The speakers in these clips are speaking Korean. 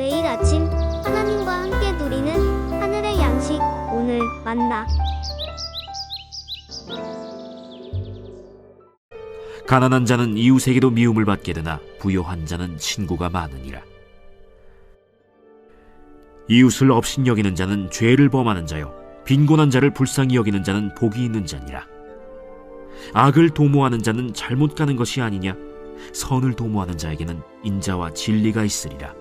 매일 아침 하나님과 함께 누리는 하늘의 양식, 오늘 만나. 가난한 자는 이웃에게도 미움을 받게 되나 부요한 자는 친구가 많으니라. 이웃을 업신여기는 자는 죄를 범하는 자요, 빈곤한 자를 불쌍히 여기는 자는 복이 있는 자니라. 악을 도모하는 자는 잘못 가는 것이 아니냐? 선을 도모하는 자에게는 인자와 진리가 있으리라.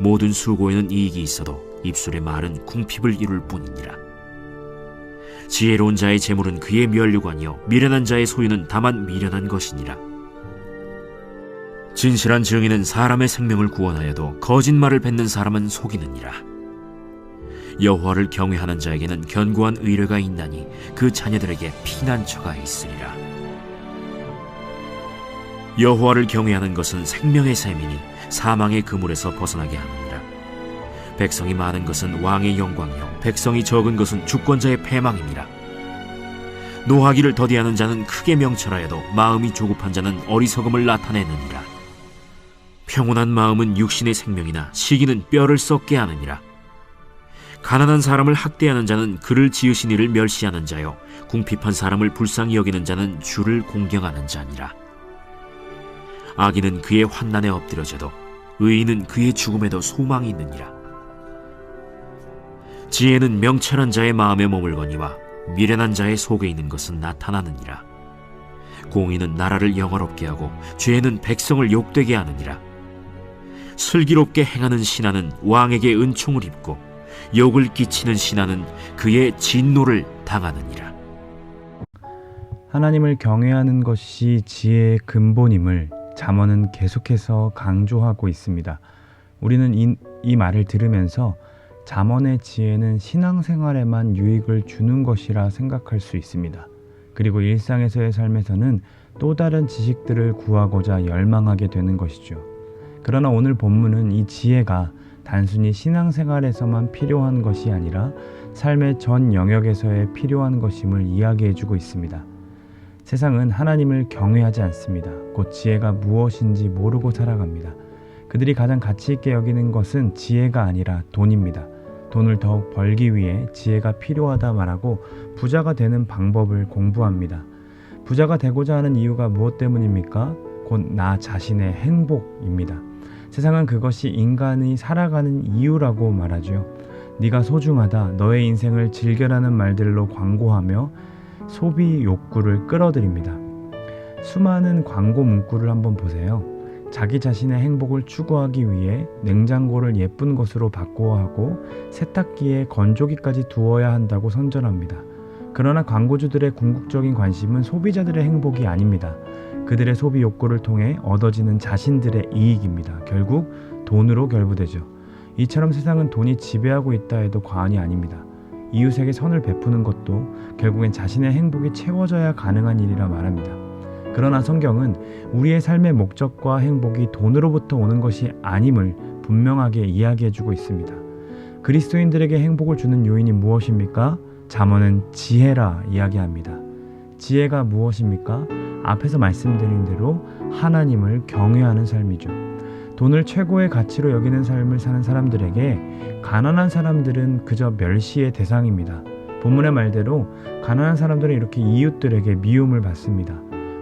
모든 수고에는 이익이 있어도 입술의 말은 궁핍을 이룰 뿐이니라. 지혜로운 자의 재물은 그의 면류관이요 미련한 자의 소유는 다만 미련한 것이니라. 진실한 증인은 사람의 생명을 구원하여도 거짓말을 뱉는 사람은 속이느니라. 여호와를 경외하는 자에게는 견고한 의뢰가 있나니 그 자녀들에게 피난처가 있으리라. 여호와를 경외하는 것은 생명의 샘이니 사망의 그물에서 벗어나게 하느니라. 백성이 많은 것은 왕의 영광이요 백성이 적은 것은 주권자의 패망이니라. 노하기를 더디하는 자는 크게 명철하여도 마음이 조급한 자는 어리석음을 나타내느니라. 평온한 마음은 육신의 생명이나 시기는 뼈를 썩게 하느니라. 가난한 사람을 학대하는 자는 그를 지으신 이를 멸시하는 자요 궁핍한 사람을 불쌍히 여기는 자는 주를 공경하는 자니라. 악인은 그의 환난에 엎드려져도 의인은 그의 죽음에도 소망이 있느니라. 지혜는 명철한 자의 마음에 머물거니와 미련한 자의 속에 있는 것은 나타나느니라. 공의는 나라를 영화롭게 하고 죄는 백성을 욕되게 하느니라. 슬기롭게 행하는 신하는 왕에게 은총을 입고 욕을 끼치는 신하는 그의 진노를 당하느니라. 하나님을 경외하는 것이 지혜의 근본임을 잠언은 계속해서 강조하고 있습니다. 우리는 이 말을 들으면서 잠언의 지혜는 신앙생활에만 유익을 주는 것이라 생각할 수 있습니다. 그리고 일상에서의 삶에서는 또 다른 지식들을 구하고자 열망하게 되는 것이죠. 그러나 오늘 본문은 이 지혜가 단순히 신앙생활에서만 필요한 것이 아니라 삶의 전 영역에서의 필요한 것임을 이야기해주고 있습니다. 세상은 하나님을 경외하지 않습니다. 곧 지혜가 무엇인지 모르고 살아갑니다. 그들이 가장 가치 있게 여기는 것은 지혜가 아니라 돈입니다. 돈을 더욱 벌기 위해 지혜가 필요하다 말하고 부자가 되는 방법을 공부합니다. 부자가 되고자 하는 이유가 무엇 때문입니까? 곧 나 자신의 행복입니다. 세상은 그것이 인간이 살아가는 이유라고 말하죠. 네가 소중하다, 너의 인생을 즐겨라는 말들로 광고하며 소비 욕구를 끌어들입니다. 수많은 광고 문구를 한번 보세요. 자기 자신의 행복을 추구하기 위해 냉장고를 예쁜 것으로 바꾸어야 하고 세탁기에 건조기까지 두어야 한다고 선전합니다. 그러나 광고주들의 궁극적인 관심은 소비자들의 행복이 아닙니다. 그들의 소비 욕구를 통해 얻어지는 자신들의 이익입니다. 결국 돈으로 결부되죠. 이처럼 세상은 돈이 지배하고 있다 해도 과언이 아닙니다. 이웃에게 선을 베푸는 것도 결국엔 자신의 행복이 채워져야 가능한 일이라 말합니다. 그러나 성경은 우리의 삶의 목적과 행복이 돈으로부터 오는 것이 아님을 분명하게 이야기해주고 있습니다. 그리스도인들에게 행복을 주는 요인이 무엇입니까? 잠언은 지혜라 이야기합니다. 지혜가 무엇입니까? 앞에서 말씀드린 대로 하나님을 경외하는 삶이죠. 돈을 최고의 가치로 여기는 삶을 사는 사람들에게 가난한 사람들은 그저 멸시의 대상입니다. 본문의 말대로 가난한 사람들은 이렇게 이웃들에게 미움을 받습니다.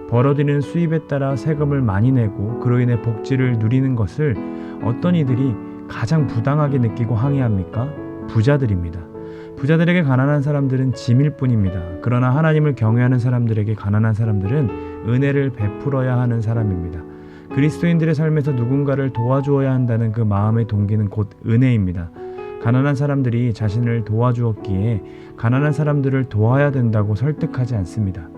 벌어들이는 수입에 따라 세금을 많이 내고 그로 인해 복지를 누리는 것을 어떤 이들이 가장 부당하게 느끼고 항의합니까? 부자들입니다. 부자들에게 가난한 사람들은 짐일 뿐입니다. 그러나 하나님을 경외하는 사람들에게 가난한 사람들은 은혜를 베풀어야 하는 사람입니다. 그리스도인들의 삶에서 누군가를 도와주어야 한다는 그 마음의 동기는 곧 은혜입니다. 가난한 사람들이 자신을 도와주었기에 가난한 사람들을 도와야 된다고 설득하지 않습니다.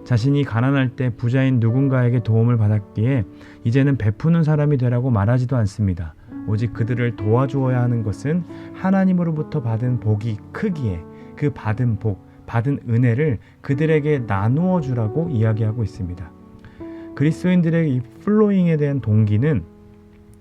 자신이 가난할 때 부자인 누군가에게 도움을 받았기에 이제는 베푸는 사람이 되라고 말하지도 않습니다. 오직 그들을 도와주어야 하는 것은 하나님으로부터 받은 복이 크기에 그 받은 복, 받은 은혜를 그들에게 나누어 주라고 이야기하고 있습니다. 그리스도인들의 이 플로잉에 대한 동기는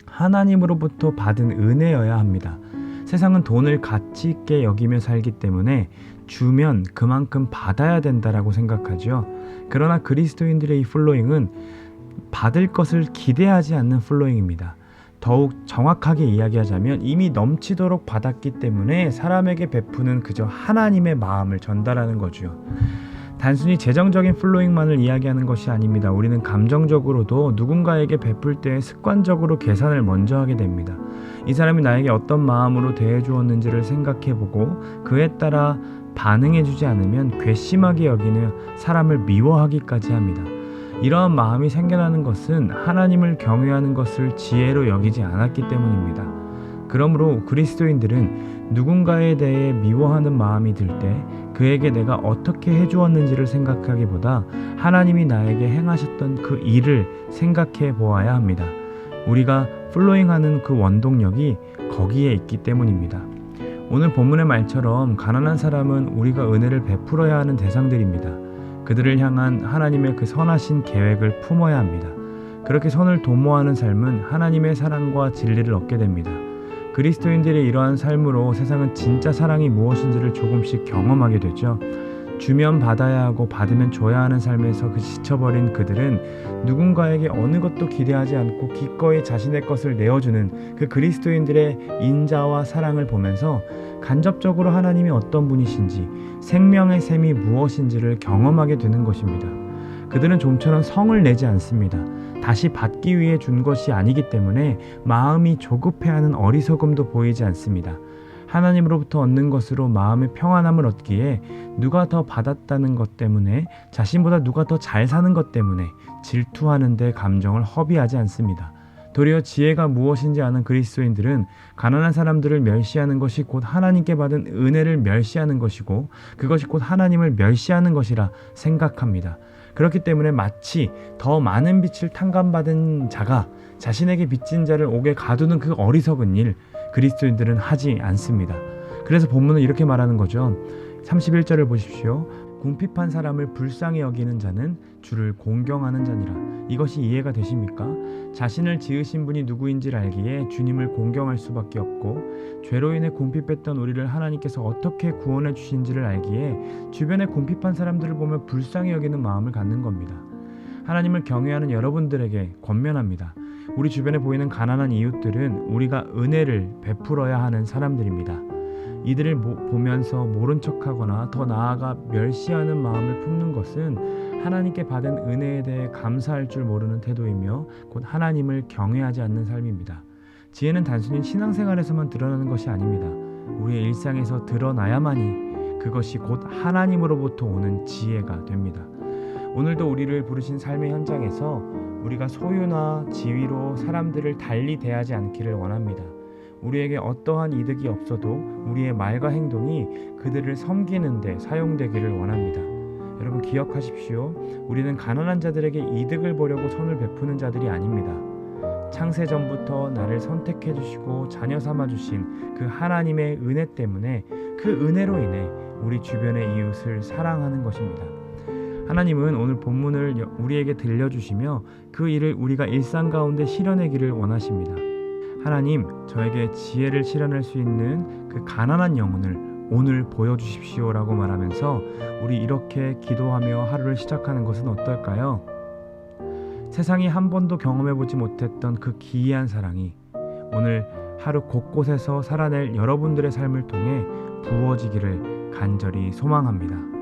하나님으로부터 받은 은혜여야 합니다. 세상은 돈을 가치 있게 여기며 살기 때문에 주면 그만큼 받아야 된다라고 생각하죠. 그러나 그리스도인들의 이 플로잉은 받을 것을 기대하지 않는 플로잉입니다. 더욱 정확하게 이야기하자면 이미 넘치도록 받았기 때문에 사람에게 베푸는 그저 하나님의 마음을 전달하는 거죠. 단순히 재정적인 플로잉만을 이야기하는 것이 아닙니다. 우리는 감정적으로도 누군가에게 베풀 때 습관적으로 계산을 먼저 하게 됩니다. 이 사람이 나에게 어떤 마음으로 대해주었는지를 생각해보고 그에 따라 반응해주지 않으면 괘씸하게 여기는 사람을 미워하기까지 합니다. 이러한 마음이 생겨나는 것은 하나님을 경외하는 것을 지혜로 여기지 않았기 때문입니다. 그러므로 그리스도인들은 누군가에 대해 미워하는 마음이 들 때 그에게 내가 어떻게 해주었는지를 생각하기보다 하나님이 나에게 행하셨던 그 일을 생각해 보아야 합니다. 우리가 플로잉하는 그 원동력이 거기에 있기 때문입니다. 오늘 본문의 말처럼 가난한 사람은 우리가 은혜를 베풀어야 하는 대상들입니다. 그들을 향한 하나님의 그 선하신 계획을 품어야 합니다. 그렇게 선을 도모하는 삶은 하나님의 사랑과 진리를 얻게 됩니다. 그리스도인들의 이러한 삶으로 세상은 진짜 사랑이 무엇인지를 조금씩 경험하게 되죠. 주면 받아야 하고 받으면 줘야 하는 삶에서 지쳐버린 그들은 누군가에게 어느 것도 기대하지 않고 기꺼이 자신의 것을 내어주는 그 그리스도인들의 인자와 사랑을 보면서 간접적으로 하나님이 어떤 분이신지 생명의 셈이 무엇인지를 경험하게 되는 것입니다. 그들은 좀처럼 성을 내지 않습니다. 다시 받기 위해 준 것이 아니기 때문에 마음이 조급해하는 어리석음도 보이지 않습니다. 하나님으로부터 얻는 것으로 마음의 평안함을 얻기에 누가 더 받았다는 것 때문에 자신보다 누가 더 잘 사는 것 때문에 질투하는 데 감정을 허비하지 않습니다. 도리어 지혜가 무엇인지 아는 그리스도인들은 가난한 사람들을 멸시하는 것이 곧 하나님께 받은 은혜를 멸시하는 것이고 그것이 곧 하나님을 멸시하는 것이라 생각합니다. 그렇기 때문에 마치 더 많은 빛을 탕감받은 자가 자신에게 빚진 자를 옥에 가두는 그 어리석은 일, 그리스도인들은 하지 않습니다. 그래서 본문은 이렇게 말하는 거죠. 31절을 보십시오. 궁핍한 사람을 불쌍히 여기는 자는 주를 공경하는 자니라. 이것이 이해가 되십니까? 자신을 지으신 분이 누구인지를 알기에 주님을 공경할 수밖에 없고 죄로 인해 궁핍했던 우리를 하나님께서 어떻게 구원해 주신지를 알기에 주변의 궁핍한 사람들을 보면 불쌍히 여기는 마음을 갖는 겁니다. 하나님을 경외하는 여러분들에게 권면합니다. 우리 주변에 보이는 가난한 이웃들은 우리가 은혜를 베풀어야 하는 사람들입니다. 이들을 보면서 모른 척하거나 더 나아가 멸시하는 마음을 품는 것은 하나님께 받은 은혜에 대해 감사할 줄 모르는 태도이며 곧 하나님을 경외하지 않는 삶입니다. 지혜는 단순히 신앙생활에서만 드러나는 것이 아닙니다. 우리의 일상에서 드러나야만이 그것이 곧 하나님으로부터 오는 지혜가 됩니다. 오늘도 우리를 부르신 삶의 현장에서 우리가 소유나 지위로 사람들을 달리 대하지 않기를 원합니다. 우리에게 어떠한 이득이 없어도 우리의 말과 행동이 그들을 섬기는 데 사용되기를 원합니다. 여러분 기억하십시오. 우리는 가난한 자들에게 이득을 보려고 선을 베푸는 자들이 아닙니다. 창세 전부터 나를 선택해 주시고 자녀 삼아 주신 그 하나님의 은혜 때문에 그 은혜로 인해 우리 주변의 이웃을 사랑하는 것입니다. 하나님은 오늘 본문을 우리에게 들려주시며 그 일을 우리가 일상 가운데 실현하기를 원하십니다. 하나님, 저에게 지혜를 실현할 수 있는 그 가난한 영혼을 오늘 보여주십시오라고 말하면서 우리 이렇게 기도하며 하루를 시작하는 것은 어떨까요? 세상이 한 번도 경험해보지 못했던 그 기이한 사랑이 오늘 하루 곳곳에서 살아낼 여러분들의 삶을 통해 부어지기를 간절히 소망합니다.